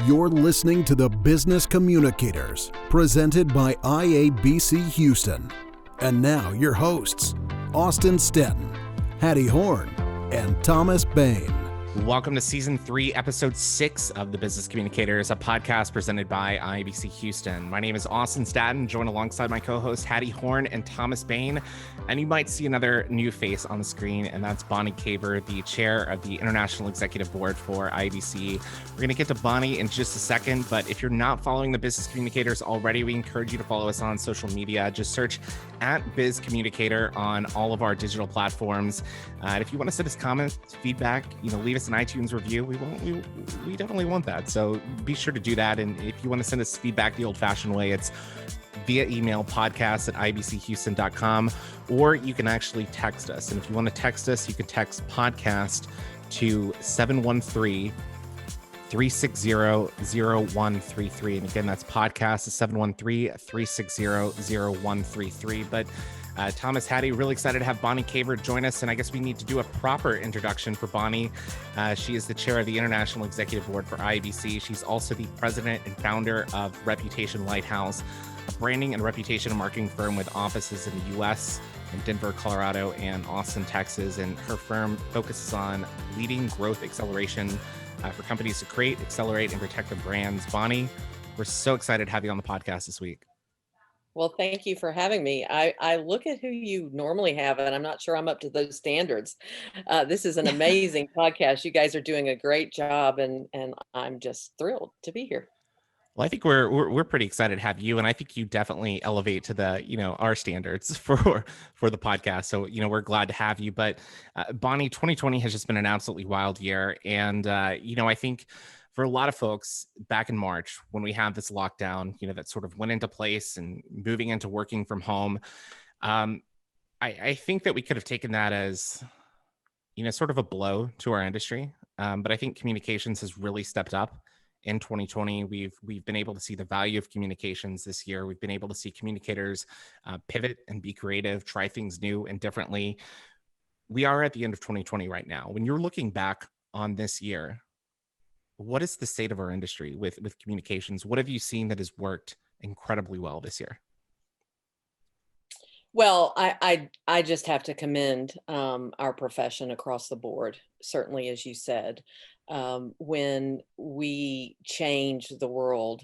You're listening to the Business Communicators, presented by Iabc Houston. And now your hosts, Austin Stetton, Hattie Horn, and Thomas Bain. Welcome to Season 3, Episode 6 of the Business Communicators, a podcast presented by Iabc Houston. My name is Austin Stetton, joined alongside my co-hosts Hattie Horn and Thomas Bain. And you might see another new face on the screen, and that's Bonnie Caver, the chair of the International Executive Board for Iabc. We're going to get to Bonnie in just a second, but if you're not following the Business Communicators already, we encourage you to follow us on social media. Just search at Biz Communicator on all of our digital platforms. And if you want to send us comments, feedback, leave us an iTunes review. We definitely want that. So be sure to do that. And if you want to send us feedback the old-fashioned way, it's via email, podcast@ibchouston.com, or you can actually text us. And if you want to text us, you can text podcast to 713-360-0133. And again, that's podcast 713-360-0133. But Thomas, Hattie, really excited to have Bonnie Caver join us. And I guess we need to do a proper introduction for Bonnie. She is the chair of the International Executive Board for Iabc. She's also the president and founder of Reputation Lighthouse, a branding and reputation and marketing firm with offices in the U.S., in Denver, Colorado, and Austin, Texas. And her firm focuses on leading growth acceleration for companies to create, accelerate, and protect their brands. Bonnie, we're so excited to have you on the podcast this week. Well, thank you for having me. I look at who you normally have, and I'm not sure I'm up to those standards. This is an amazing podcast. You guys are doing a great job, and I'm just thrilled to be here. Well, I think we're pretty excited to have you, and I think you definitely elevate to the our standards for the podcast. So we're glad to have you. But Bonnie, 2020 has just been an absolutely wild year, and I think for a lot of folks back in March, when we had this lockdown, that sort of went into place and moving into working from home, I think that we could have taken that as, sort of a blow to our industry. But I think communications has really stepped up in 2020. We've been able to see the value of communications this year. We've been able to see communicators pivot and be creative, try things new and differently. We are at the end of 2020 right now. When you're looking back on this year, what is the state of our industry with communications? What have you seen that has worked incredibly well this year? Well, I just have to commend our profession across the board. Certainly, as you said, when we changed the world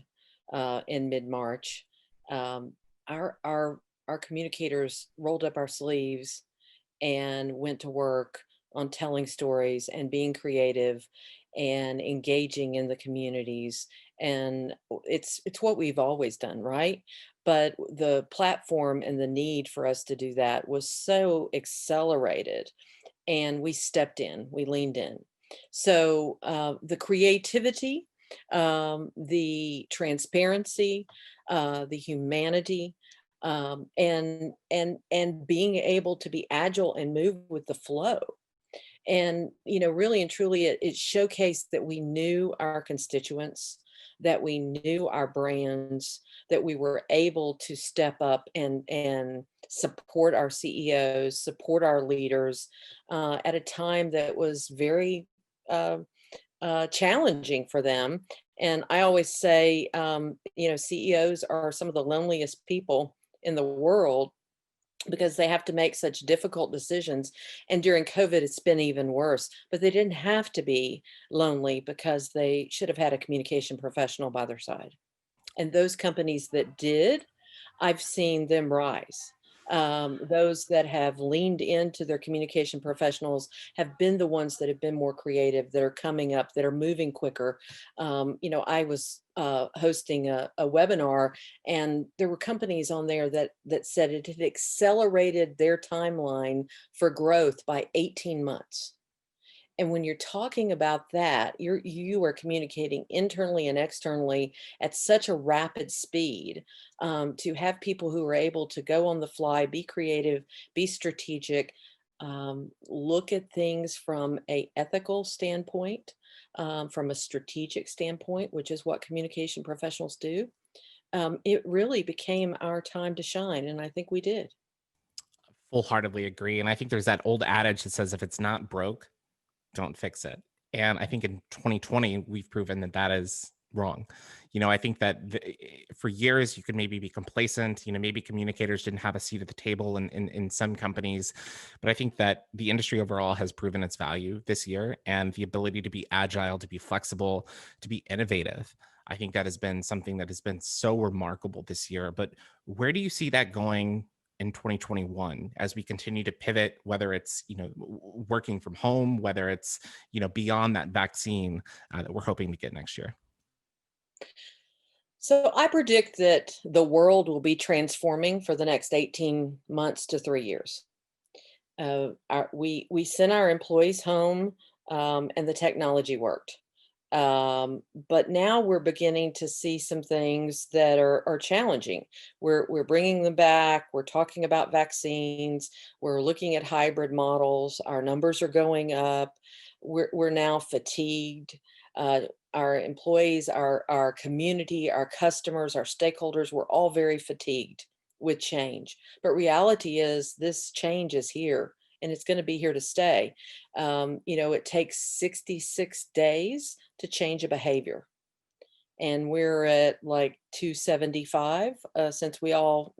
in mid-March, our communicators rolled up our sleeves and went to work on telling stories and being creative and engaging in the communities. And it's what we've always done, right? But the platform and the need for us to do that was so accelerated, and we stepped in, we leaned in. So the creativity, the transparency, the humanity, and being able to be agile and move with the flow. And, really and truly, it showcased that we knew our constituents, that we knew our brands, that we were able to step up and support our CEOs, support our leaders at a time that was very challenging for them. And I always say, CEOs are some of the loneliest people in the world, because they have to make such difficult decisions. And during COVID, it's been even worse. But they didn't have to be lonely, because they should have had a communication professional by their side. And those companies that did, I've seen them rise. Those that have leaned into their communication professionals have been the ones that have been more creative, that are coming up, that are moving quicker. I was hosting a webinar, and there were companies on there that said it had accelerated their timeline for growth by 18 months. And when you're talking about that, you are communicating internally and externally at such a rapid speed, to have people who are able to go on the fly, be creative, be strategic, look at things from an ethical standpoint, from a strategic standpoint, which is what communication professionals do. It really became our time to shine, and I think we did. Full-heartedly agree. And I think there's that old adage that says, if it's not broke, don't fix it. And I think in 2020, we've proven that is wrong. I think that for years you could maybe be complacent. Maybe communicators didn't have a seat at the table in some companies, but I think that the industry overall has proven its value this year, and the ability to be agile, to be flexible, to be innovative. I think that has been something that has been so remarkable this year. But where do you see that going in 2021 as we continue to pivot, whether it's working from home, whether it's beyond that vaccine that we're hoping to get next year? So I predict that the world will be transforming for the next 18 months to 3 years. We sent our employees home, and the technology worked. But now we're beginning to see some things that are challenging. We're bringing them back. We're talking about vaccines. We're looking at hybrid models. Our numbers are going up. We're now fatigued. Our employees, our community, our customers, our stakeholders, we're all very fatigued with change. But reality is this change is here and it's going to be here to stay. It takes 66 days to change a behavior. And we're at like 275 since we all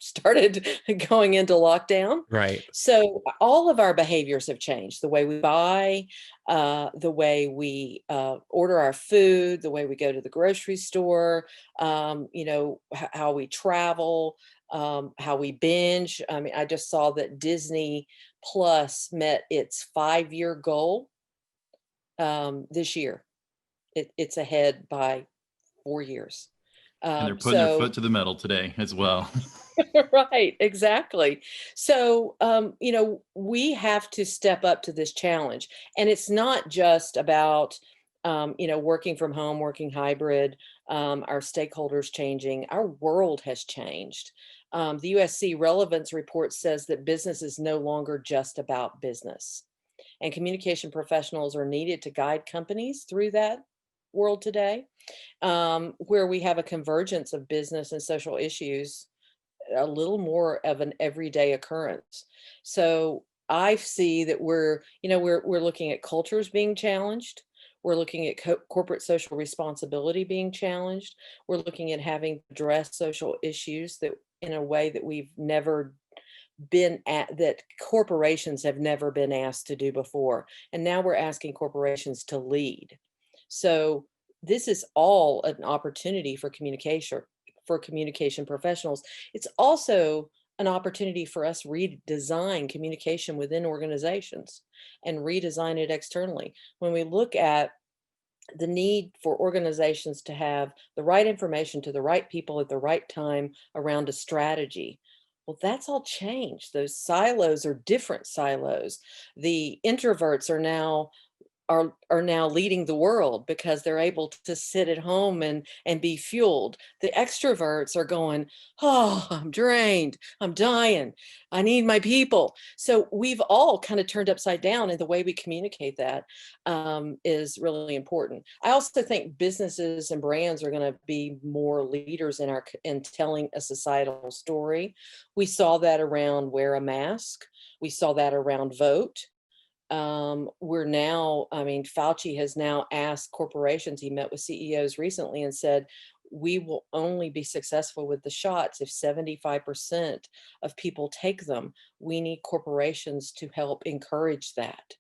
started going into lockdown. Right. So all of our behaviors have changed. The way we buy, the way we order our food, the way we go to the grocery store, how we travel, how we binge. I mean, I just saw that Disney Plus met its 5-year goal this year. It's ahead by 4 years. And they're putting their foot to the metal today as well. Right, exactly. So, we have to step up to this challenge. And it's not just about, working from home, working hybrid, our stakeholders changing. Our world has changed. The USC Relevance Report says that business is no longer just about business. And communication professionals are needed to guide companies through that world today, where we have a convergence of business and social issues, a little more of an everyday occurrence. So I see that we're looking at cultures being challenged. We're looking at corporate social responsibility being challenged. We're looking at having to address social issues that in a way that we've never that corporations have never been asked to do before. And now we're asking corporations to lead. So this is all an opportunity for communication professionals. It's also an opportunity for us redesign communication within organizations and redesign it externally. When we look at the need for organizations to have the right information to the right people at the right time around a strategy, well, that's all changed. Those silos are different silos. The introverts are now leading the world because they're able to sit at home and be fueled. The extroverts are going, oh, I'm drained, I'm dying, I need my people. So we've all kind of turned upside down, and the way we communicate that is really important. I also think businesses and brands are going to be more leaders in telling a societal story. We saw that around wear a mask. We saw that around vote. Fauci has now asked corporations, he met with CEOs recently and said, we will only be successful with the shots if 75% of people take them. We need corporations to help encourage that.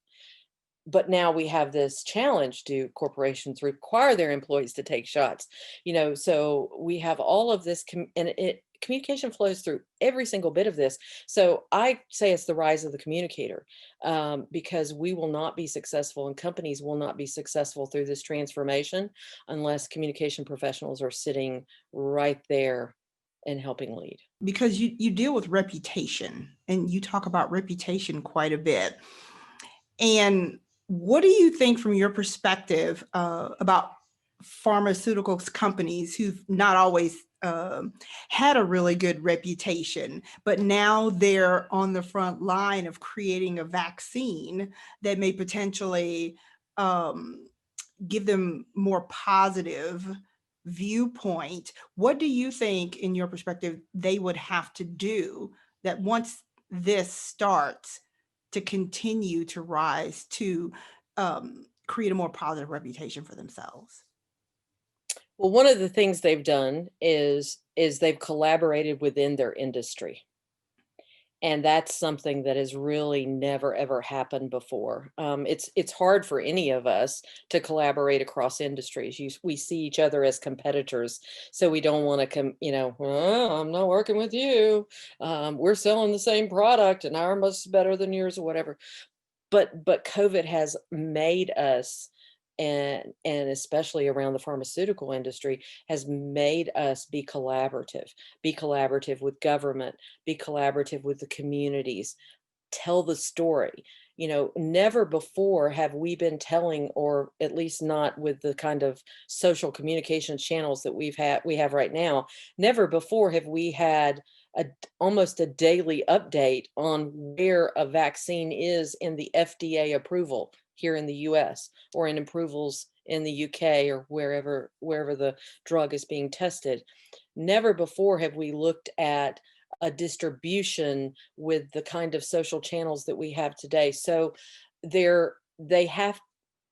But now we have this challenge: do corporations require their employees to take shots? So we have all of this, communication flows through every single bit of this. So I say it's the rise of the communicator, because we will not be successful and companies will not be successful through this transformation unless communication professionals are sitting right there and helping lead. Because you deal with reputation and you talk about reputation quite a bit. And what do you think from your perspective about pharmaceuticals companies who've not always had a really good reputation, but now they're on the front line of creating a vaccine that may potentially give them more positive viewpoint? What do you think, in your perspective, they would have to do that once this starts to continue to rise to create a more positive reputation for themselves? Well, one of the things they've done is they've collaborated within their industry. And that's something that has really never, ever happened before. It's hard for any of us to collaborate across industries. We see each other as competitors, so we don't want to well, I'm not working with you. We're selling the same product, and ours must be better than yours, or whatever. But COVID has made us, and especially around the pharmaceutical industry, has made us be collaborative with government, be collaborative with the communities, tell the story. Never before have we been telling, or at least not with the kind of social communication channels that we have right now. Never before have we had almost a daily update on where a vaccine is in the FDA approval here in the US, or in approvals in the UK, or wherever the drug is being tested. Never before have we looked at a distribution with the kind of social channels that we have today. So they have,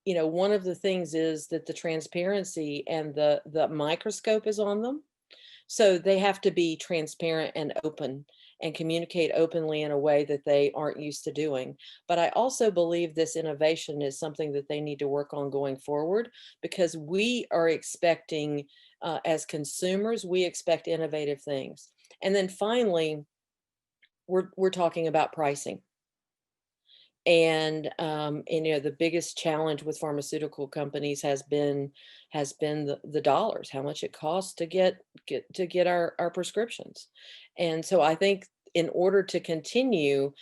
one of the things is that the transparency and the microscope is on them. So they have to be transparent and open and communicate openly in a way that they aren't used to doing. But I also believe this innovation is something that they need to work on going forward, because we are expecting, as consumers, we expect innovative things. And then finally, we're talking about pricing. And the biggest challenge with pharmaceutical companies has been the dollars, how much it costs to get our prescriptions. And so I think in order to continue,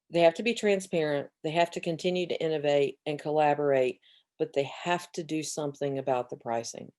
they have to be transparent, they have to continue to innovate and collaborate, but they have to do something about the pricing.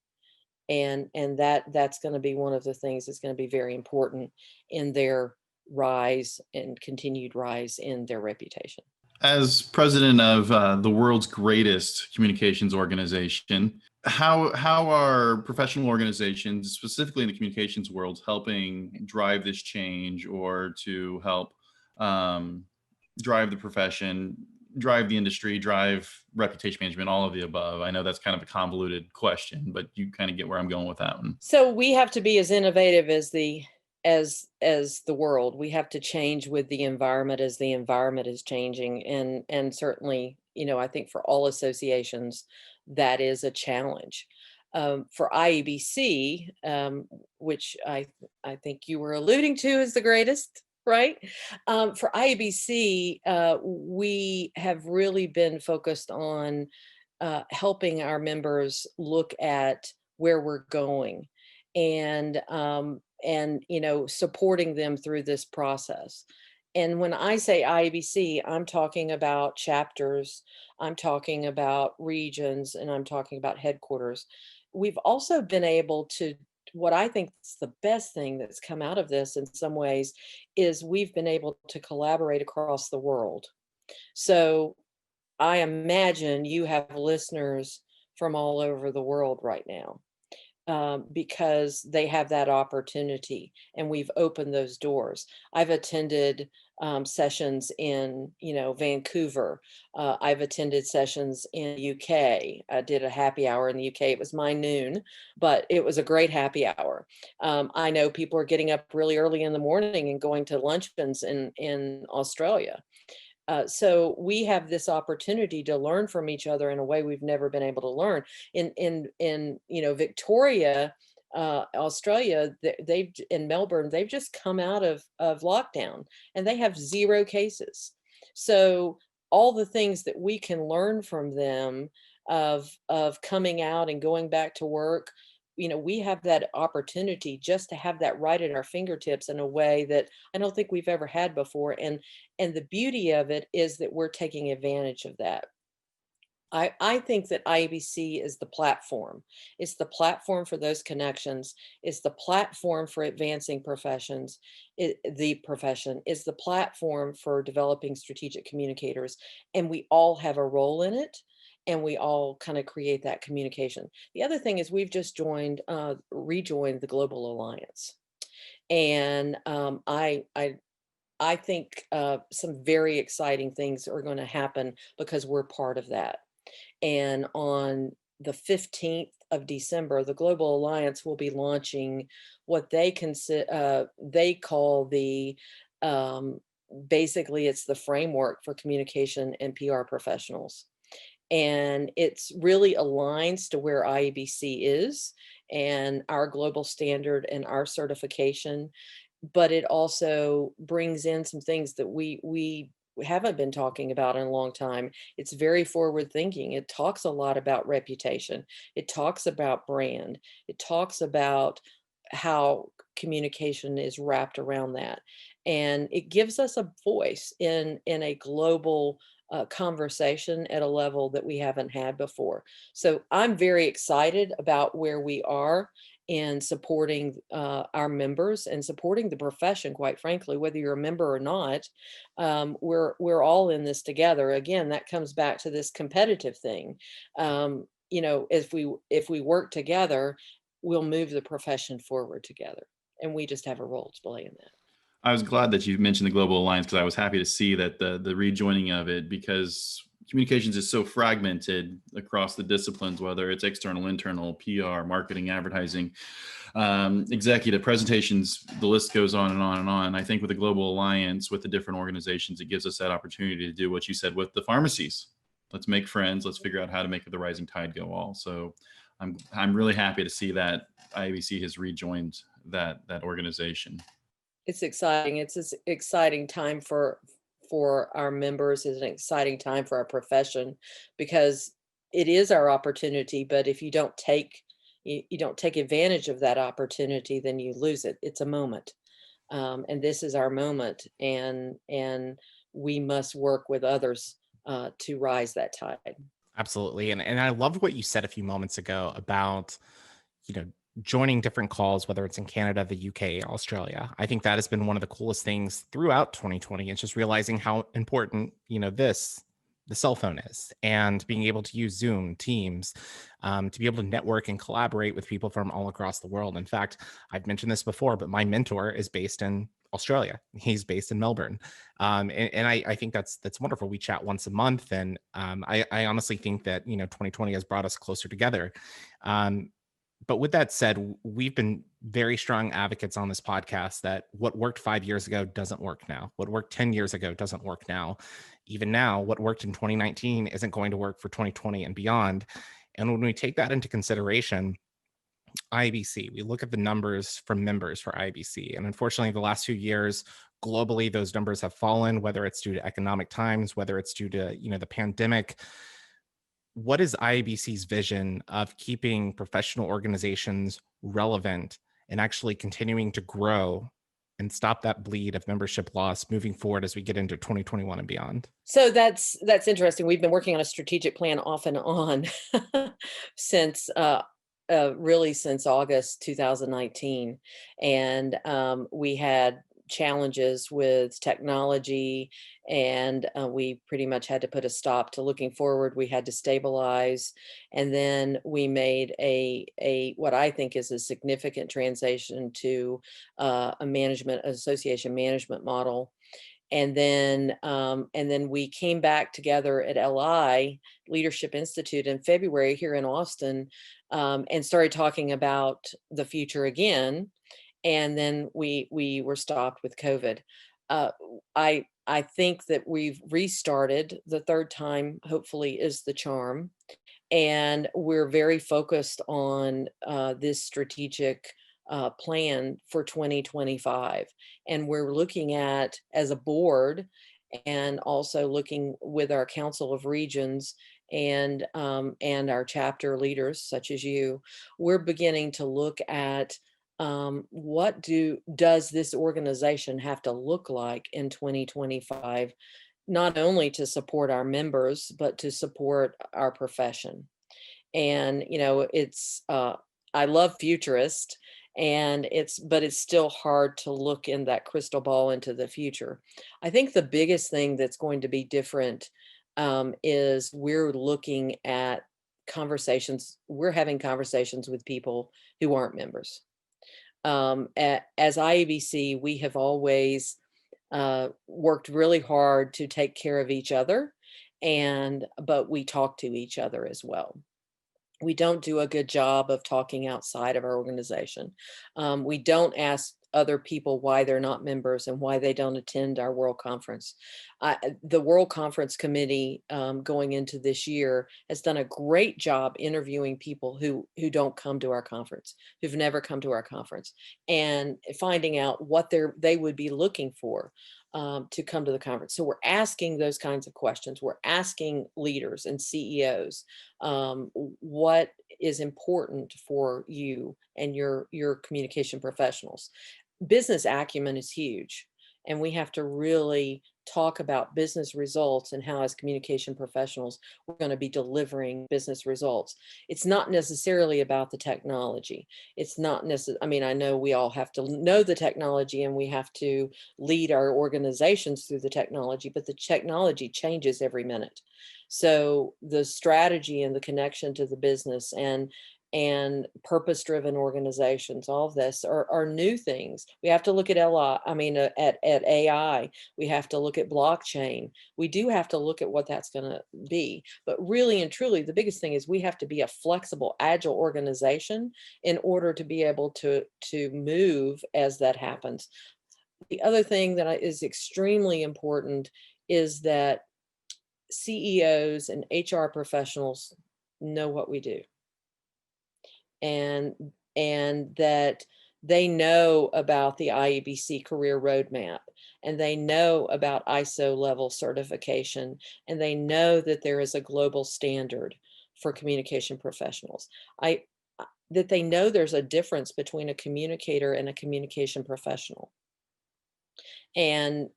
And that's going to be one of the things that's going to be very important in their rise and continued rise in their reputation. As president of the world's greatest communications organization, how are professional organizations, specifically in the communications world, helping drive this change, or to help drive the profession, drive the industry, drive reputation management, all of the above? I know that's kind of a convoluted question, but you kind of get where I'm going with that one. So we have to be as innovative as the world. We have to change with the environment as the environment is changing. And certainly, I think for all associations, that is a challenge. For IABC, which I think you were alluding to as the greatest, right? For IABC, we have really been focused on helping our members look at where we're going, and supporting them through this process. And when I say IABC, I'm talking about chapters, I'm talking about regions, and I'm talking about headquarters. We've also been able to, what I think is the best thing that's come out of this in some ways, is we've been able to collaborate across the world. So I imagine you have listeners from all over the world right now. Because they have that opportunity, and we've opened those doors. I've attended sessions in, Vancouver. I've attended sessions in the UK. I did a happy hour in the UK. It was my noon, but it was a great happy hour. I know people are getting up really early in the morning and going to luncheons in Australia. So we have this opportunity to learn from each other in a way we've never been able to learn. In Victoria, Australia, they've in Melbourne, they've just come out of lockdown, and they have 0 cases. So all the things that we can learn from them of coming out and going back to work, we have that opportunity just to have that right at our fingertips in a way that I don't think we've ever had before. And the beauty of it is that we're taking advantage of that. I think that IABC is the platform. It's the platform for those connections. It's the platform for advancing professions. The profession is the platform for developing strategic communicators. And we all have a role in it. And we all kind of create that communication. The other thing is we've just rejoined the Global Alliance. And I think some very exciting things are going to happen because we're part of that. And on the 15th of December, the Global Alliance will be launching what they call the basically it's the framework for communication and PR professionals. And it's really aligns to where IABC is and our global standard and our certification, but it also brings in some things that we haven't been talking about in a long time. It's very forward thinking. It talks a lot about reputation. It talks about brand. It talks about how communication is wrapped around that. And it gives us a voice in a global conversation at a level that we haven't had before. So I'm very excited about where we are in supporting our members and supporting the profession, quite frankly, whether you're a member or not. We're all in this together. Again, that comes back to this competitive thing. If we work together, we'll move the profession forward together. And we just have a role to play in that. I was glad that you mentioned the Global Alliance, because I was happy to see that the rejoining of it, because communications is so fragmented across the disciplines, whether it's external, internal, PR, marketing, advertising, executive presentations, the list goes on and on and on. I think with the Global Alliance, with the different organizations, it gives us that opportunity to do what you said with the pharmacies. Let's make friends. Let's figure out how to make the rising tide go all. So I'm really happy to see that IABC has rejoined that organization. It's exciting. It's an exciting time for our members. It's an exciting time for our profession, because it is our opportunity. But if you don't take advantage of that opportunity, then you lose it. It's a moment, and this is our moment, and we must work with others to rise that tide. Absolutely. And I loved what you said a few moments ago about, joining different calls, whether it's in Canada, the UK, Australia. I think that has been one of the coolest things throughout 2020. It's just realizing how important, the cell phone is, and being able to use Zoom, Teams, to be able to network and collaborate with people from all across the world. In fact, I've mentioned this before, but my mentor is based in Australia. He's based in Melbourne. And I think that's wonderful. We chat once a month. And I honestly think that, 2020 has brought us closer together. But with that said, we've been very strong advocates on this podcast that what worked 5 years ago doesn't work now. What worked 10 years ago doesn't work now. Even now, what worked in 2019 isn't going to work for 2020 and beyond. And when we take that into consideration, IABC, we look at the numbers from members for IABC. And unfortunately, the last few years, globally, those numbers have fallen, whether it's due to economic times, whether it's due to, the pandemic. What is IABC's vision of keeping professional organizations relevant and actually continuing to grow and stop that bleed of membership loss moving forward as we get into 2021 and beyond? So that's interesting. We've been working on a strategic plan off and on since really since August 2019, and we had challenges with technology, and we pretty much had to put a stop to looking forward. We had to stabilize, and then we made a what I think is a significant transition to a association management model. And then we came back together at LI Leadership Institute in February here in Austin, and started talking about the future again. And then we were stopped with COVID. I think that we've restarted. The third time, hopefully, is the charm. And we're very focused on this strategic plan for 2025. And we're looking at, as a board, and also looking with our Council of Regions and our chapter leaders, such as you, we're beginning to look at what does this organization have to look like in 2025, not only to support our members, but to support our profession. And, it's, I love futurist, but it's still hard to look in that crystal ball into the future. I think the biggest thing that's going to be different is we're looking at we're having conversations with people who aren't members. As IABC, we have always worked really hard to take care of each other, but we talk to each other as well. We don't do a good job of talking outside of our organization. We don't ask other people why they're not members and why they don't attend our World Conference. The World Conference Committee going into this year has done a great job interviewing people who don't come to our conference, who've never come to our conference, and finding out what they would be looking for to come to the conference. So we're asking those kinds of questions. We're asking leaders and CEOs what is important for you and your communication professionals. Business acumen is huge, and we have to really talk about business results and how, as communication professionals, we're going to be delivering business results. It's not necessarily about the technology. It's not necessarily, I mean, I know we all have to know the technology and we have to lead our organizations through the technology, but the technology changes every minute. So the strategy and the connection to the business and purpose-driven organizations, all of this are new things. We have to look at at AI. We have to look at blockchain. We do have to look at what that's going to be. But really and truly, the biggest thing is we have to be a flexible, agile organization in order to be able to move as that happens. The other thing that is extremely important is that CEOs and HR professionals know what we do. And that they know about the Iabc career roadmap, and they know about ISO level certification, and they know that there is a global standard for communication professionals. That they know there's a difference between a communicator and a communication professional. And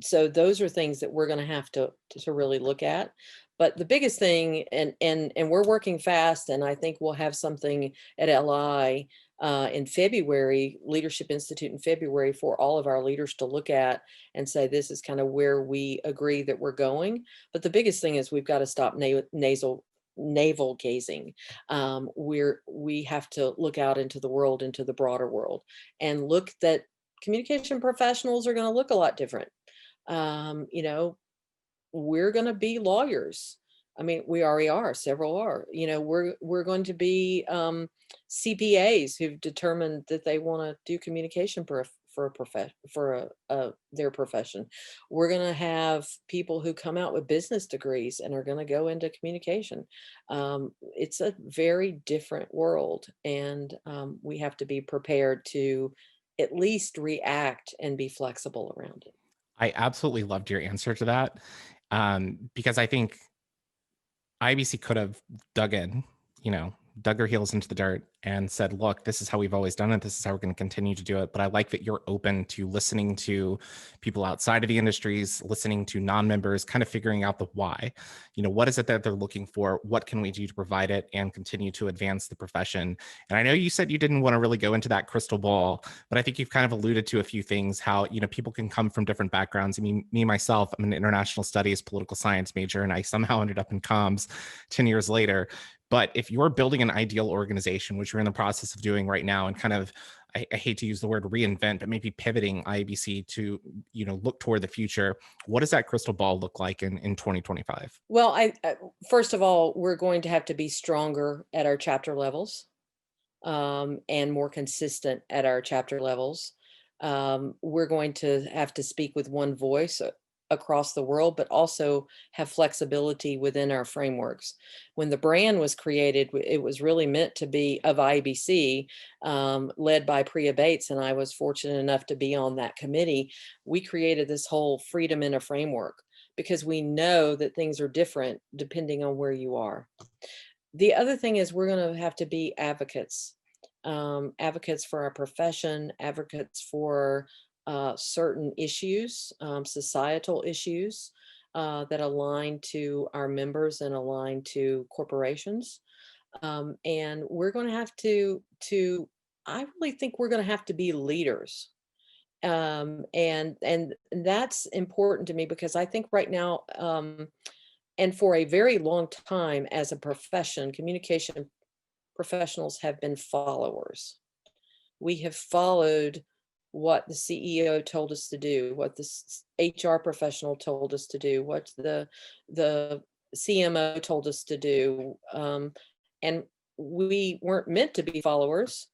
so those are things that we're going to have to really look at. But the biggest thing, and we're working fast, and I think we'll have something at LI in February, Leadership Institute in February, for all of our leaders to look at and say, this is kind of where we agree that we're going. But the biggest thing is we've got to stop navel gazing. We have to look out into the world, into the broader world, and look that communication professionals are going to look a lot different. We're going to be lawyers. I mean, we already are. Several are. We're going to be CPAs who've determined that they want to do communication for their profession. We're going to have people who come out with business degrees and are going to go into communication. It's a very different world, and we have to be prepared to at least react and be flexible around it. I absolutely loved your answer to that, because I think IBC could have dug their heels into the dirt and said, look, this is how we've always done it. This is how we're going to continue to do it. But I like that you're open to listening to people outside of the industries, listening to non-members, kind of figuring out the why. What is it that they're looking for? What can we do to provide it and continue to advance the profession? And I know you said you didn't want to really go into that crystal ball, but I think you've kind of alluded to a few things, how, people can come from different backgrounds. I mean, me, myself, I'm an international studies, political science major, and I somehow ended up in comms 10 years later. But if you're building an ideal organization, which you're in the process of doing right now, and kind of, I hate to use the word reinvent, but maybe pivoting IABC to, look toward the future, what does that crystal ball look like in 2025? Well, first of all, we're going to have to be stronger at our chapter levels and more consistent at our chapter levels. We're going to have to speak with one voice across the world, but also have flexibility within our frameworks. When the brand was created, it was really meant to be of IBC, led by Priya Bates, and I was fortunate enough to be on that committee. We created this whole freedom in a framework because we know that things are different depending on where you are. The other thing is we're going to have to be advocates, advocates for our profession, advocates for certain issues, societal issues that align to our members and align to corporations. And we're going to have to, I really think we're going to have to be leaders. And that's important to me because I think right now, and for a very long time as a profession, communication professionals have been followers. We have followed what the CEO told us to do, what the HR professional told us to do, what the CMO told us to do. And we weren't meant to be followers.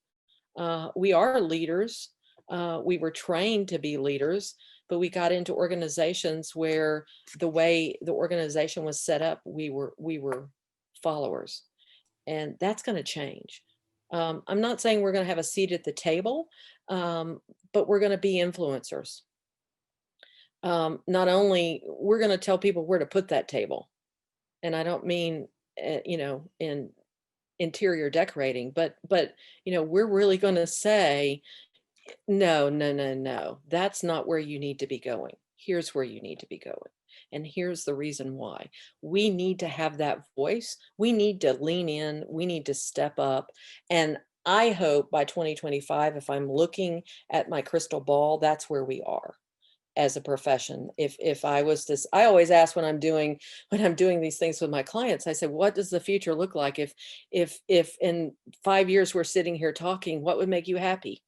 We are leaders. We were trained to be leaders, but we got into organizations where the way the organization was set up, we were followers, and that's going to change. I'm not saying we're going to have a seat at the table, but we're going to be influencers. Not only we're going to tell people where to put that table, and I don't mean in interior decorating, but we're really going to say, no, that's not where you need to be going. Here's where you need to be going, and here's the reason why. We need to have that voice. We need to lean in. We need to step up. And I hope by 2025, if I'm looking at my crystal ball, that's where we are as a profession. If I was this, I always ask when I'm doing these things with my clients, I say, what does the future look like? If in 5 years we're sitting here talking, what would make you happy?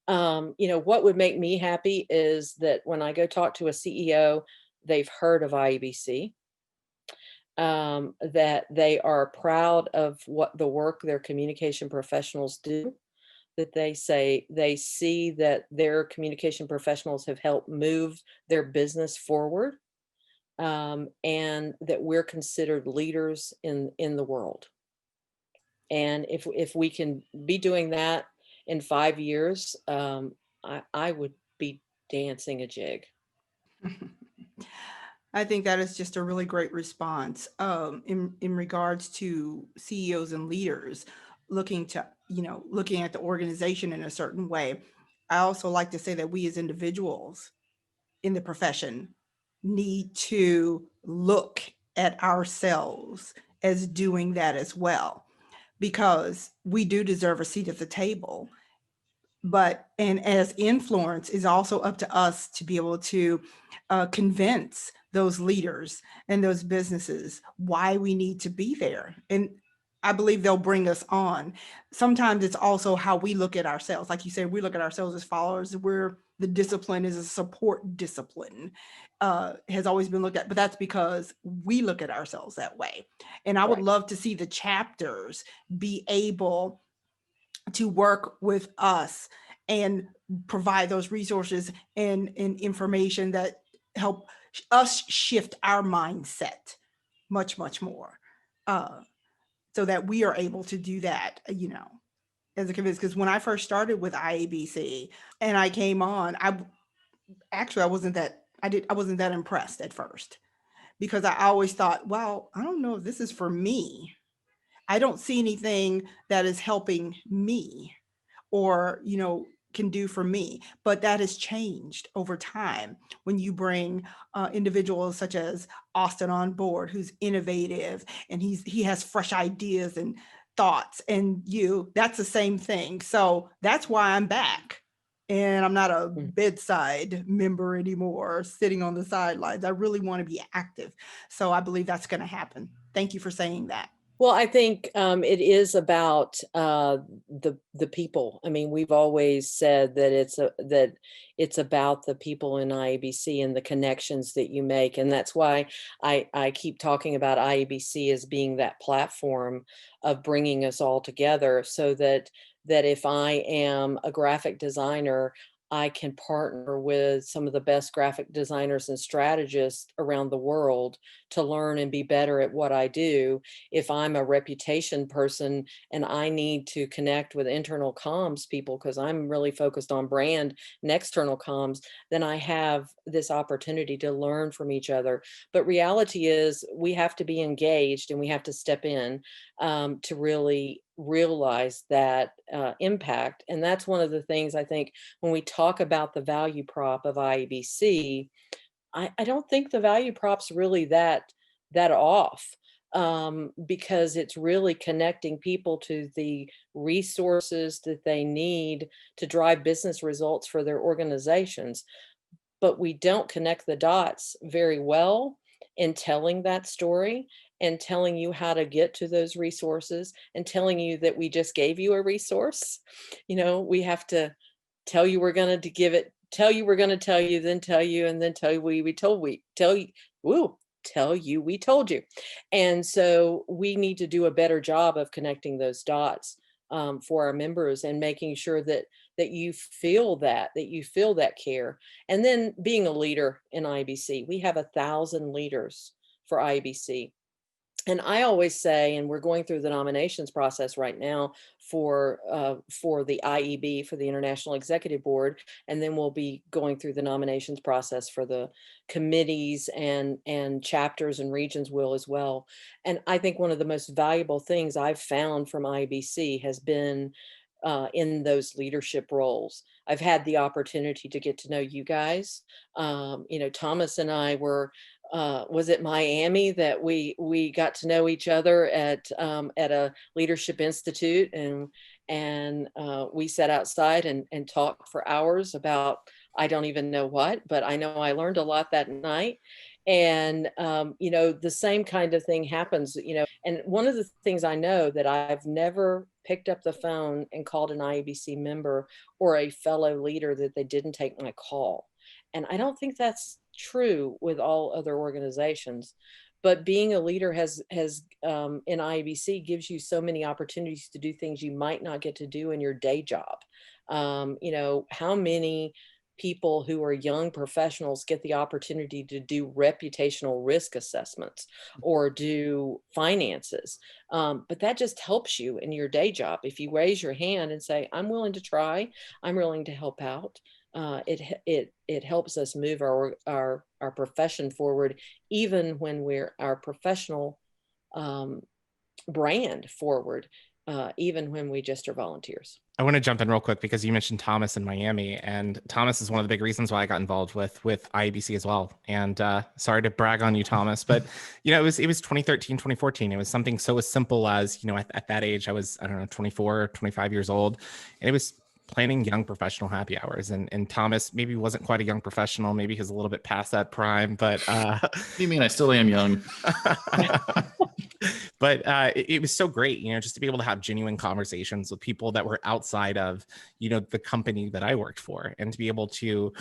What would make me happy is that when I go talk to a CEO, they've heard of IABC, that they are proud of what the work their communication professionals do, that they see that their communication professionals have helped move their business forward, and that we're considered leaders in the world. And if we can be doing that in 5 years, I would be dancing a jig. I think that is just a really great response in regards to CEOs and leaders looking at the organization in a certain way. I also like to say that we as individuals in the profession need to look at ourselves as doing that as well, because we do deserve a seat at the table. And as influence is also up to us to be able to convince those leaders and those businesses why we need to be there. And I believe they'll bring us on. Sometimes it's also how we look at ourselves. Like you said, we look at ourselves as followers. The discipline is a support discipline, has always been looked at, but that's because we look at ourselves that way. And I would love to see the chapters be able to work with us and provide those resources and information that help us shift our mindset much, much more, so that we are able to do that, as a convince. Because when I first started with IABC and I came on, I wasn't that impressed at first, because I always thought, well, I don't know if this is for me. I don't see anything that is helping me or, can do for me. But that has changed over time when you bring individuals such as Austin on board, who's innovative and he has fresh ideas and thoughts, and that's the same thing. So that's why I'm back. And I'm not a bedside member anymore, sitting on the sidelines. I really want to be active. So I believe that's going to happen. Thank you for saying that. Well, I think it is about the people. I mean, we've always said that it's about the people in IABC and the connections that you make, and that's why I keep talking about IABC as being that platform of bringing us all together, so that if I am a graphic designer, I can partner with some of the best graphic designers and strategists around the world to learn and be better at what I do. If I'm a reputation person and I need to connect with internal comms people, because I'm really focused on brand and external comms, then I have this opportunity to learn from each other. But reality is we have to be engaged and we have to step in to really realize that impact. And that's one of the things I think when we talk about the value prop of IABC, I don't think the value prop's really that off, because it's really connecting people to the resources that they need to drive business results for their organizations. But we don't connect the dots very well in telling that story and telling you how to get to those resources and telling you that we just gave you a resource. We have to tell you we're going to give it, tell you we're going to tell you, then tell you, and then tell you we tell you. Woo, tell you we told you. And so we need to do a better job of connecting those dots for our members and making sure that you feel that care. And then being a leader in IABC, we have 1,000 leaders for IABC. And I always say, and we're going through the nominations process right now for the IEB, for the International Executive Board, and then we'll be going through the nominations process for the committees and chapters and regions will as well. And I think one of the most valuable things I've found from IEBC has been in those leadership roles. I've had the opportunity to get to know you guys. Thomas and I were. Was it Miami that we got to know each other at a leadership institute, and we sat outside and talked for hours about I don't even know what, but I know I learned a lot that night. And the same kind of thing happens. And one of the things I know that I've never picked up the phone and called an IABC member or a fellow leader that they didn't take my call. And I don't think that's true with all other organizations, but being a leader has in IABC gives you so many opportunities to do things you might not get to do in your day job. How many people who are young professionals get the opportunity to do reputational risk assessments or do finances, but that just helps you in your day job. If you raise your hand and say, I'm willing to try, I'm willing to help out, it helps us move our profession forward, even when we're our professional brand forward, even when we just are volunteers. I want to jump in real quick because you mentioned Thomas in Miami, and Thomas is one of the big reasons why I got involved with IABC as well. And sorry to brag on you, Thomas, but it was 2013, 2014. It was something so as simple as, at that age, I was, 24, 25 years old, and it was planning young professional happy hours. And Thomas maybe wasn't quite a young professional. Maybe he's a little bit past that prime, but what do you mean? I still am young. But it was so great, just to be able to have genuine conversations with people that were outside of, the company that I worked for, and to be able to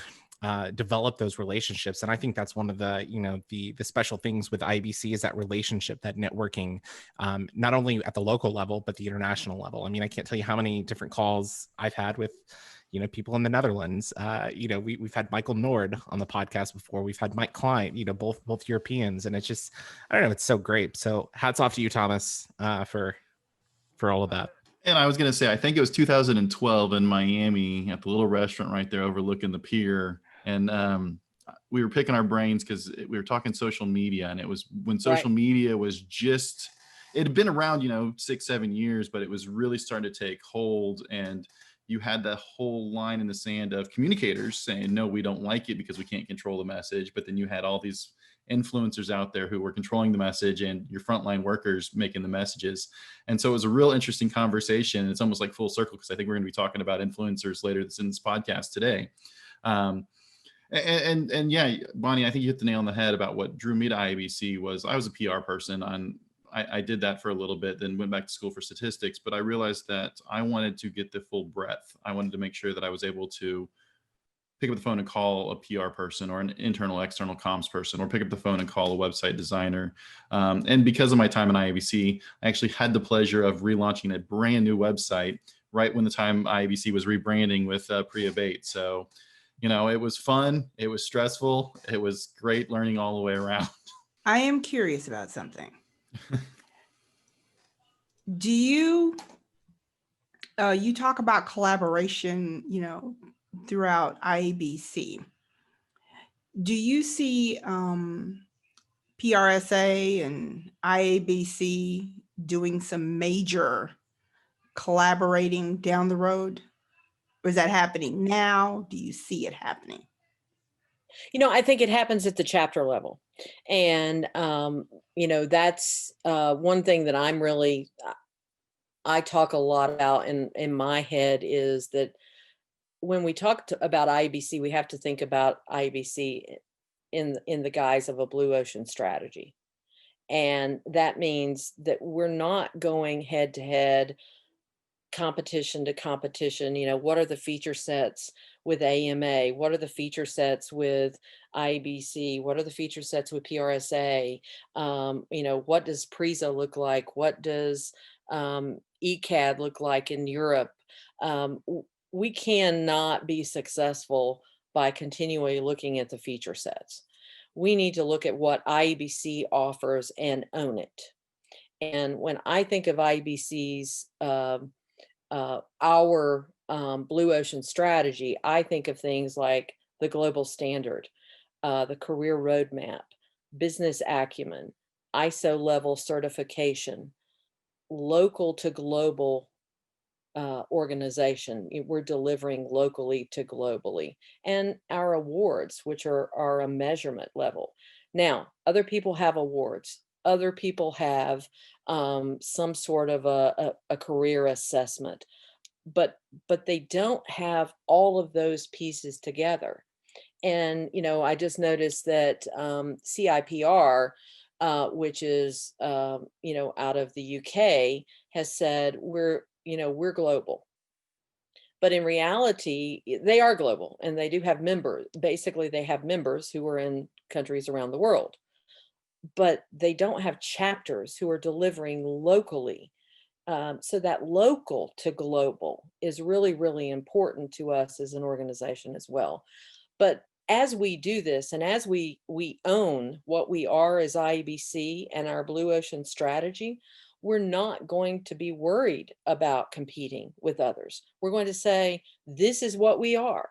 develop those relationships. And I think that's one of the, the special things with IABC is that relationship, that networking, not only at the local level, but the international level. I mean, I can't tell you how many different calls I've had with, people in the Netherlands. We've had Michael Nord on the podcast before. We've had Mike Klein, both Europeans. And it's just, I don't know, it's so great. So hats off to you, Thomas, for all of that. And I was going to say, I think it was 2012 in Miami at the little restaurant right there overlooking the pier. And we were picking our brains because we were talking social media. And it was when social media was just, it had been around, 6-7 years, but it was really starting to take hold. And you had that whole line in the sand of communicators saying, no, we don't like it because we can't control the message. But then you had all these influencers out there who were controlling the message and your frontline workers making the messages. And so it was a real interesting conversation. It's almost like full circle because I think we're going to be talking about influencers later in this podcast today. And yeah, Bonnie, I think you hit the nail on the head about what drew me to IABC was I was a PR person. I did that for a little bit, then went back to school for statistics, but I realized that I wanted to get the full breadth. I wanted to make sure that I was able to pick up the phone and call a PR person or an internal, external comms person, or pick up the phone and call a website designer. And because of my time in IABC, I actually had the pleasure of relaunching a brand new website right when the time IABC was rebranding with Iabc. So, it was fun. It was stressful. It was great learning all the way around. I am curious about something. Do you talk about collaboration, throughout IABC? Do you see PRSA and IABC doing some major collaborating down the road? Or is that happening now? Do you see it happening? I think it happens at the chapter level. And, that's one thing that I talk a lot about in my head is that when we talk about IABC, we have to think about IABC in the guise of a blue ocean strategy. And that means that we're not going head to head competition to competition, what are the feature sets with AMA? What are the feature sets with IABC? What are the feature sets with PRSA? What does PRISA look like? What does ECAD look like in Europe? We cannot be successful by continually looking at the feature sets. We need to look at what IABC offers and own it. And when I think of IABC's our Blue Ocean strategy, I think of things like the global standard, the career roadmap, business acumen, ISO level certification, local to global organization. We're delivering locally to globally, and our awards, which are a measurement level. Now, other people have awards. Other people have some sort of a career assessment, but they don't have all of those pieces together. And I just noticed that CIPR, which is out of the UK, has said we're global. But in reality, they are global, and they do have members. Basically, they have members who are in countries around the world, but they don't have chapters who are delivering locally. So that local to global is really, really important to us as an organization as well. But as we do this, and as we own what we are as IABC and our Blue Ocean strategy, we're not going to be worried about competing with others. We're going to say, this is what we are.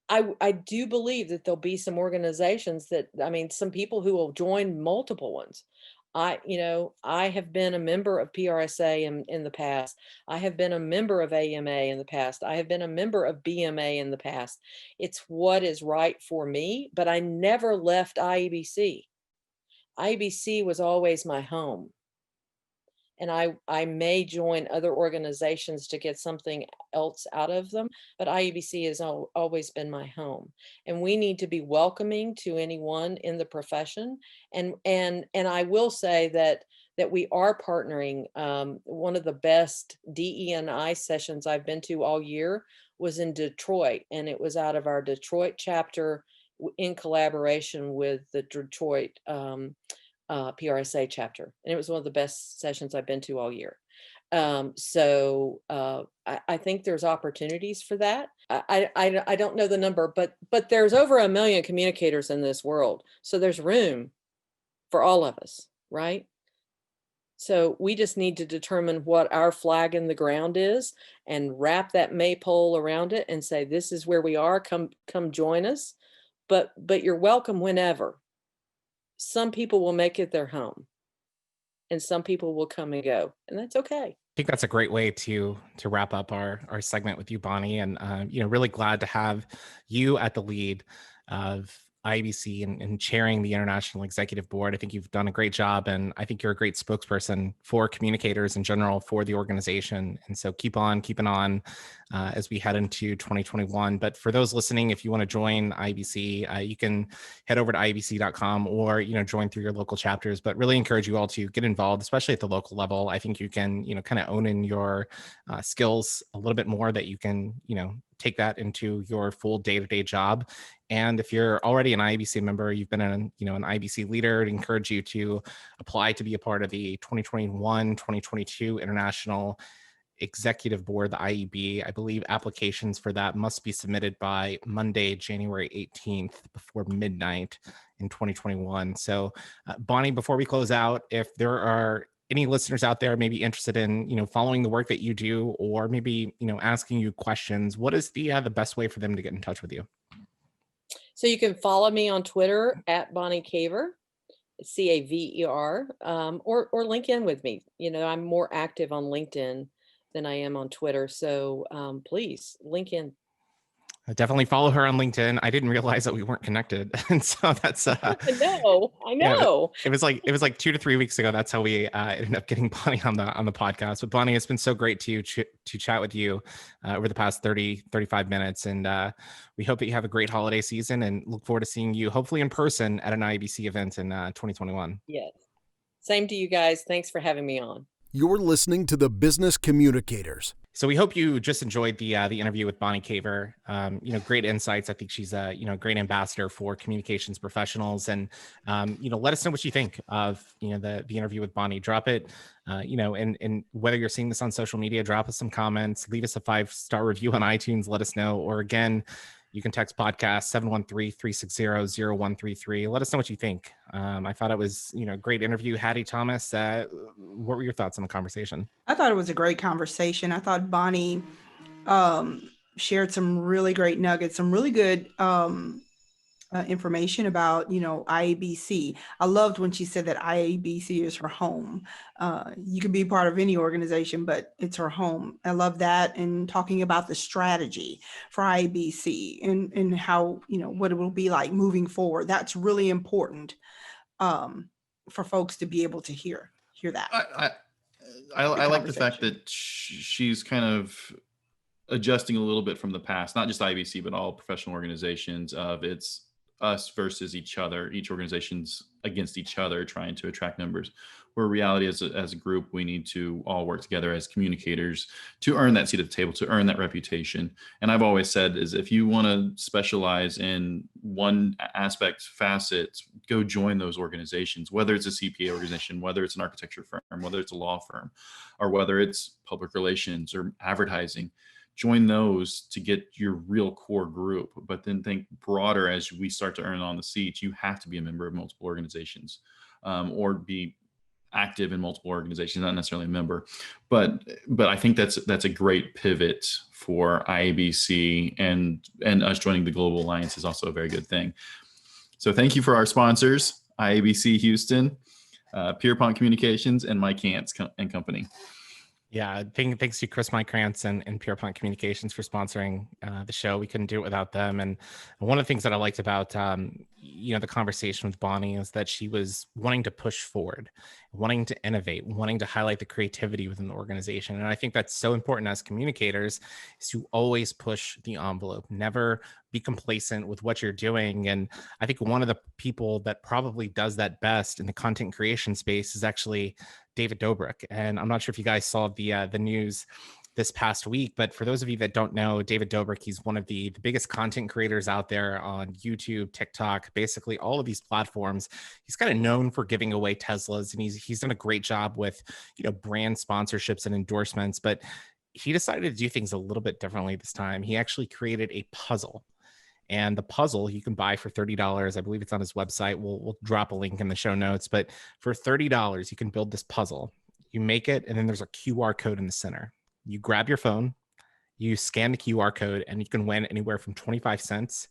I do believe that there'll be some organizations some people who will join multiple ones. I have been a member of PRSA in the past. I have been a member of AMA in the past. I have been a member of BMA in the past. It's what is right for me, but I never left IABC. IABC was always my home. And I may join other organizations to get something else out of them, but IABC has always been my home. And we need to be welcoming to anyone in the profession. And I will say that we are partnering. One of the best DE&I sessions I've been to all year was in Detroit, and it was out of our Detroit chapter in collaboration with the Detroit PRSA chapter, and it was one of the best sessions I've been to all year. So I think there's opportunities for that. I don't know the number, but there's over 1 million communicators in this world, so there's room for all of us, right? So we just need to determine what our flag in the ground is and wrap that maypole around it and say, this is where we are. Come join us, but you're welcome whenever. Some people will make it their home, and some people will come and go, and that's okay. I think that's a great way to wrap up our segment with you, Bonnie. And really glad to have you at the lead of IABC and chairing the International Executive Board. I think you've done a great job, and I think you're a great spokesperson for communicators in general for the organization. And so keeping on as we head into 2021. But for those listening, if you want to join IABC, you can head over to iabc.com or join through your local chapters. But really encourage you all to get involved, especially at the local level. I think you can kind of own in your skills a little bit more, that you can take that into your full day-to-day job. And if you're already an IABC member, you've been an IABC leader, I'd encourage you to apply to be a part of the 2021-2022 International Executive Board, the IEB. I believe applications for that must be submitted by Monday, January 18th before midnight in 2021. So Bonnie, before we close out, if there are any listeners out there maybe interested in following the work that you do, or maybe asking you questions, what is the best way for them to get in touch with you? So you can follow me on Twitter at Bonnie Caver, CAVER, or link in with me. I'm more active on LinkedIn than I am on Twitter, so please link in. I definitely follow her on LinkedIn. I didn't realize that we weren't connected, and so that's I know. Yeah, it was like 2 to 3 weeks ago. That's how we ended up getting Bonnie on the podcast. But Bonnie, it's been so great to chat with you over the past 35 minutes, and we hope that you have a great holiday season, and look forward to seeing you hopefully in person at an IABC event in 2021. Yes, same to you guys. Thanks for having me on. You're listening to the Business Communicators. So we hope you just enjoyed the interview with Bonnie Caver. Great insights. I think she's a great ambassador for communications professionals. And let us know what you think of the interview with Bonnie. Drop it, and whether you're seeing this on social media, drop us some comments, leave us a 5-star review on iTunes. Let us know. Or again, you can text podcast 713-360-0133. Let us know what you think. I thought it was, a great interview. Hattie, Thomas, what were your thoughts on the conversation? I thought it was a great conversation. I thought Bonnie shared some really great nuggets, some really good information about, IABC. I loved when she said that IABC is her home. You can be part of any organization, but it's her home. I love that. And talking about the strategy for IABC and how, what it will be like moving forward. That's really important for folks to be able to hear that. I like the fact that she's kind of adjusting a little bit from the past, not just IBC, but all professional organizations of it's us versus each other, each organization's against each other, trying to attract numbers, where reality as a group, we need to all work together as communicators to earn that seat at the table, to earn that reputation. And I've always said is if you want to specialize in one aspect, facet, go join those organizations, whether it's a CPA organization, whether it's an architecture firm, whether it's a law firm, or whether it's public relations or advertising. Join those to get your real core group, but then think broader as we start to earn on the seats. You have to be a member of multiple organizations or be active in multiple organizations, not necessarily a member. But I think that's a great pivot for IABC, and us joining the Global Alliance is also a very good thing. So thank you for our sponsors, IABC Houston, Pierpont Communications, and Mike Kantz and Company. Yeah, thanks to Chris Mike Krantz and Pierpont Communications for sponsoring the show. We couldn't do it without them. And one of the things that I liked about the conversation with Bonnie is that she was wanting to push forward, wanting to innovate, wanting to highlight the creativity within the organization. And I think that's so important as communicators, is to always push the envelope, never be complacent with what you're doing. And I think one of the people that probably does that best in the content creation space is actually David Dobrik. And I'm not sure if you guys saw the news this past week, but for those of you that don't know, David Dobrik, he's one of the biggest content creators out there on YouTube, TikTok, basically all of these platforms. He's kind of known for giving away Teslas, and he's done a great job with, brand sponsorships and endorsements, but he decided to do things a little bit differently this time. He actually created a puzzle. And the puzzle you can buy for $30. I believe it's on his website. We'll drop a link in the show notes. But for $30, you can build this puzzle. You make it, and then there's a QR code in the center. You grab your phone, you scan the QR code, and you can win anywhere from 25 cents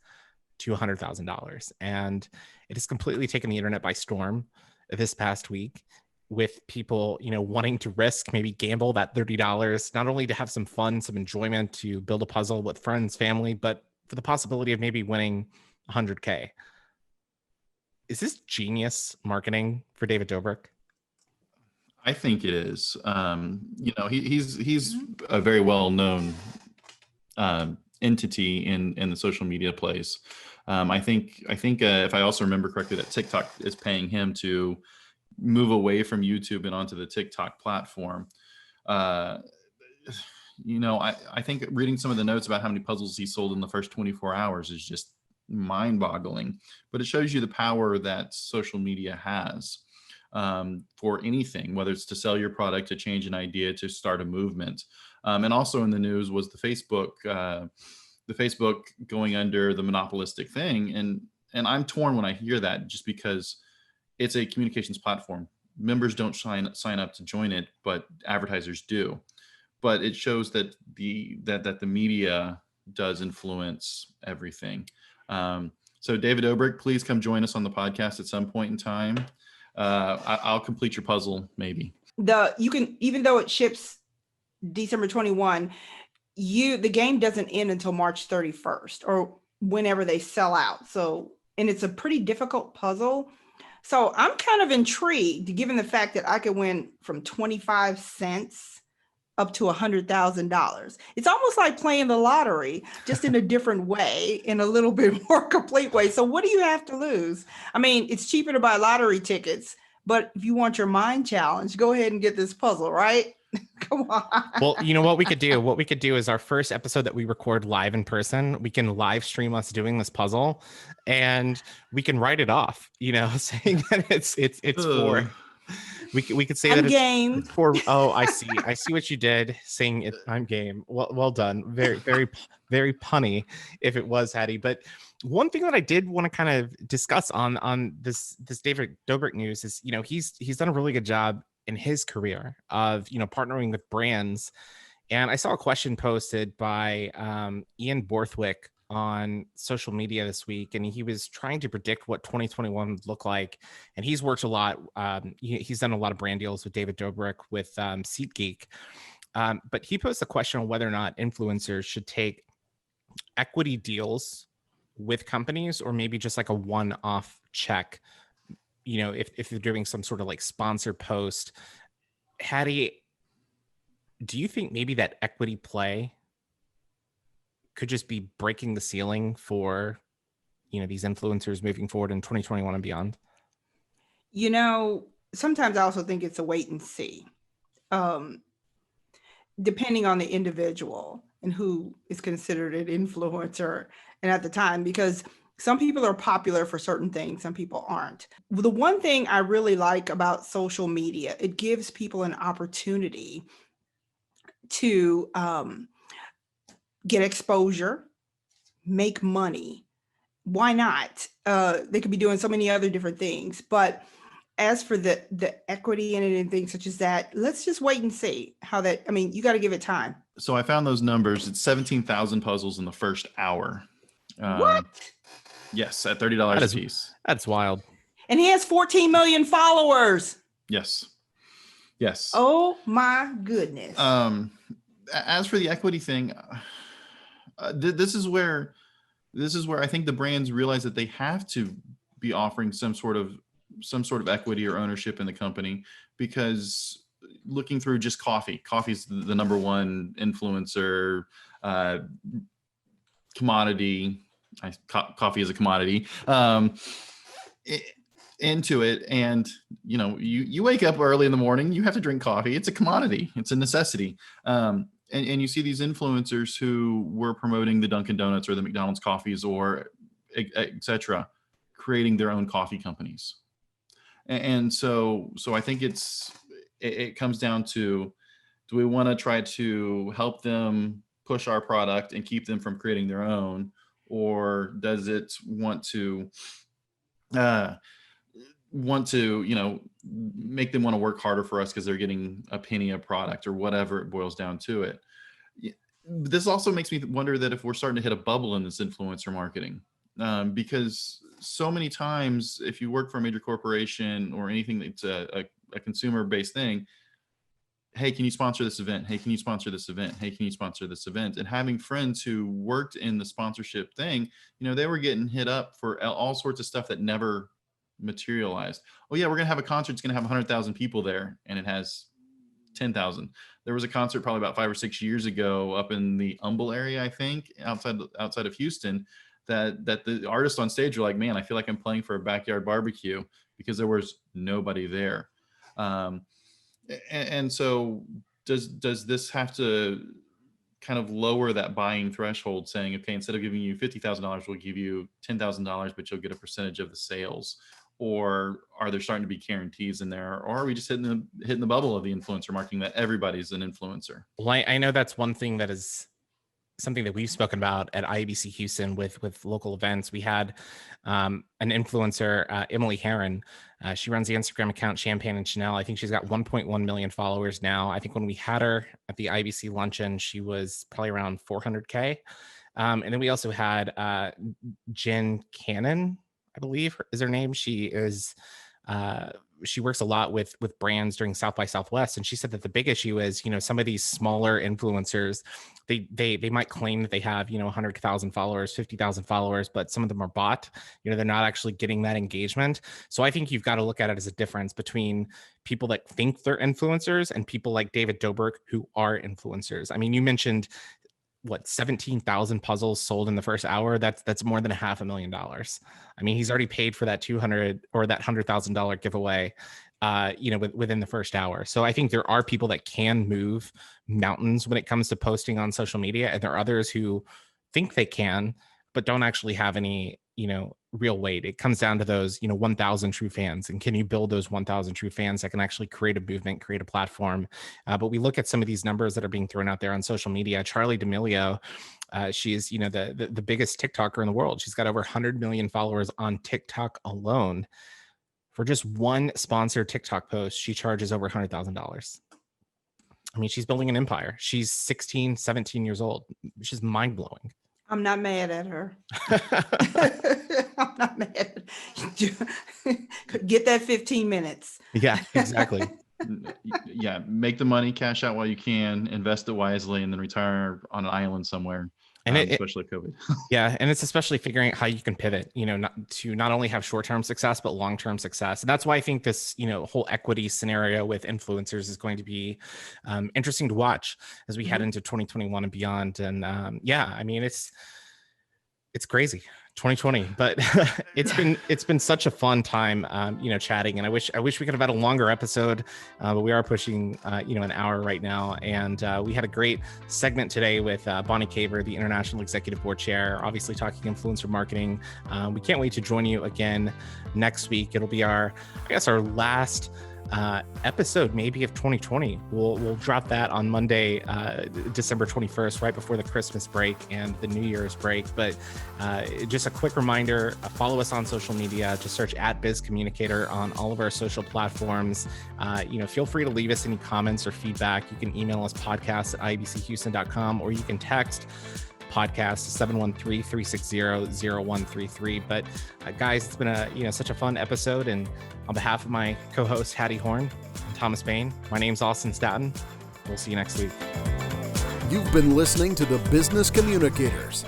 to $100,000. And it has completely taken the internet by storm this past week, with people, wanting to risk, maybe gamble that $30, not only to have some fun, some enjoyment, to build a puzzle with friends, family, but for the possibility of maybe winning 100K. Is this genius marketing for David Dobrik? I think it is. He's a very well-known entity in the social media place. I think if I also remember correctly, that TikTok is paying him to move away from YouTube and onto the TikTok platform. I think reading some of the notes about how many puzzles he sold in the first 24 hours is just mind-boggling. But it shows you the power that social media has for anything, whether it's to sell your product, to change an idea, to start a movement. And also in the news was the Facebook going under the monopolistic thing. And I'm torn when I hear that, just because it's a communications platform. Members don't sign up to join it, but advertisers do. But it shows that the media does influence everything. So David Dobrik, please come join us on the podcast at some point in time. I'll complete your puzzle, maybe. You can, even though it ships December 21, the game doesn't end until March 31st or whenever they sell out. So, and it's a pretty difficult puzzle. So I'm kind of intrigued, given the fact that I could win from 25 cents up to $100,000. It's almost like playing the lottery, just in a different way, in a little bit more complete way. So what do you have to lose? I mean, it's cheaper to buy lottery tickets, but if you want your mind challenge, go ahead and get this puzzle, right? Come on. Well, you know what we could do? What we could do is our first episode that we record live in person, we can live stream us doing this puzzle, and we can write it off, saying that it's for. Ugh. We could say I'm that game. it's for. Oh, I see what you did. Saying it, I'm game. Well done. Very, very, very punny. If it was, Hattie. But one thing that I did want to kind of discuss on this David Dobrik news is, he's done a really good job in his career of partnering with brands. And I saw a question posted by Ian Borthwick on social media this week, and he was trying to predict what 2021 would look like. And he's worked a lot. He's done a lot of brand deals with David Dobrik with SeatGeek. But he posed a question on whether or not influencers should take equity deals with companies, or maybe just like a one-off check, if they're doing some sort of like sponsor post. Hattie, do you think maybe that equity play could just be breaking the ceiling for, these influencers moving forward in 2021 and beyond? Sometimes I also think it's a wait and see, depending on the individual and who is considered an influencer and at the time, because some people are popular for certain things, some people aren't. The one thing I really like about social media, it gives people an opportunity to get exposure, make money. Why not? They could be doing so many other different things. But as for the equity in it and things such as that, let's just wait and see how that, you got to give it time. So I found those numbers. It's 17,000 puzzles in the first hour. What? Yes, at $30 a piece. That's wild. And he has 14 million followers. Yes. Oh my goodness. As for the equity thing, this is where I think the brands realize that they have to be offering some sort of equity or ownership in the company, because looking through just coffee's the number one influencer commodity. Coffee is a commodity into it. And, you wake up early in the morning, you have to drink coffee. It's a commodity. It's a necessity. And you see these influencers who were promoting the Dunkin' Donuts or the McDonald's coffees or et cetera, creating their own coffee companies. And so I think it comes down to, do we want to try to help them push our product and keep them from creating their own? Or does it want to make them want to work harder for us because they're getting a penny a product or whatever it boils down to it? This also makes me wonder that if we're starting to hit a bubble in this influencer marketing, because so many times if you work for a major corporation or anything that's a consumer-based thing, hey, can you sponsor this event? Hey, can you sponsor this event? Hey, can you sponsor this event? And having friends who worked in the sponsorship thing, they were getting hit up for all sorts of stuff that never materialized. Oh yeah, we're going to have a concert. It's going to have 100,000 people there. And it has 10,000. There was a concert probably about 5 or 6 years ago up in the Humble area, I think, outside of Houston, that the artists on stage were like, man, I feel like I'm playing for a backyard barbecue, because there was nobody there. And so does this have to kind of lower that buying threshold, saying, okay, instead of giving you $50,000, we'll give you $10,000, but you'll get a percentage of the sales? Or are there starting to be guarantees in there? Or are we just hitting the bubble of the influencer marketing that everybody's an influencer? Well, I know that's one thing that is something that we've spoken about at Iabc Houston with local events. We had an influencer, Emily Heron. She runs the Instagram account Champagne and Chanel. I think she's got 1.1 million followers now. I think when we had her at the IBC luncheon, she was probably around 400K. And then we also had Jen Cannon, I believe is her name. She is she works a lot with brands during South by Southwest, and she said that the big issue is, some of these smaller influencers, they might claim that they have 100,000 followers, 50,000 followers, but some of them are bought. They're not actually getting that engagement. So I think you've got to look at it as a difference between people that think they're influencers and people like David Dobrik who are influencers. I mean, you mentioned 17,000 puzzles sold in the first hour. That's more than $500,000. I mean, he's already paid for that 200 or that $100,000 giveaway. within the first hour. So I think there are people that can move mountains when it comes to posting on social media, and there are others who think they can, but don't actually have any, real weight. It comes down to those, 1,000 true fans. And can you build those 1,000 true fans that can actually create a movement, create a platform? But we look at some of these numbers that are being thrown out there on social media. Charli D'Amelio, she is, the biggest TikToker in the world. She's got over 100 million followers on TikTok alone. For just one sponsored TikTok post, she charges over $100,000. I mean, she's building an empire. She's 16, 17 years old. She's mind blowing. I'm not mad at her. I'm not mad. Get that 15 minutes. Yeah, exactly. Yeah, make the money, cash out while you can, invest it wisely, and then retire on an island somewhere. And especially COVID. Yeah, and it's especially figuring out how you can pivot, not only have short-term success, but long-term success. And that's why I think this, whole equity scenario with influencers is going to be interesting to watch as we head into 2021 and beyond. And I mean, it's crazy. 2020, but it's been such a fun time, chatting. And I wish we could have had a longer episode, but we are pushing, an hour right now. And we had a great segment today with Bonnie Caver, the International Executive Board Chair, obviously talking influencer marketing. We can't wait to join you again next week. It'll be our last episode maybe of 2020. We'll drop that on Monday, December 21st, right before the Christmas break and the New Year's break. But just a quick reminder, follow us on social media. Just search @BizCommunicator on all of our social platforms. Feel free to leave us any comments or feedback. You can email us podcast@iabchouston.com, or you can text podcast 713-360-0133. But guys, it's been such a fun episode, and on behalf of my co-host Hattie Horn and Thomas Bain, my name's Austin Staton. We'll see you next week. You've been listening to the Business Communicators.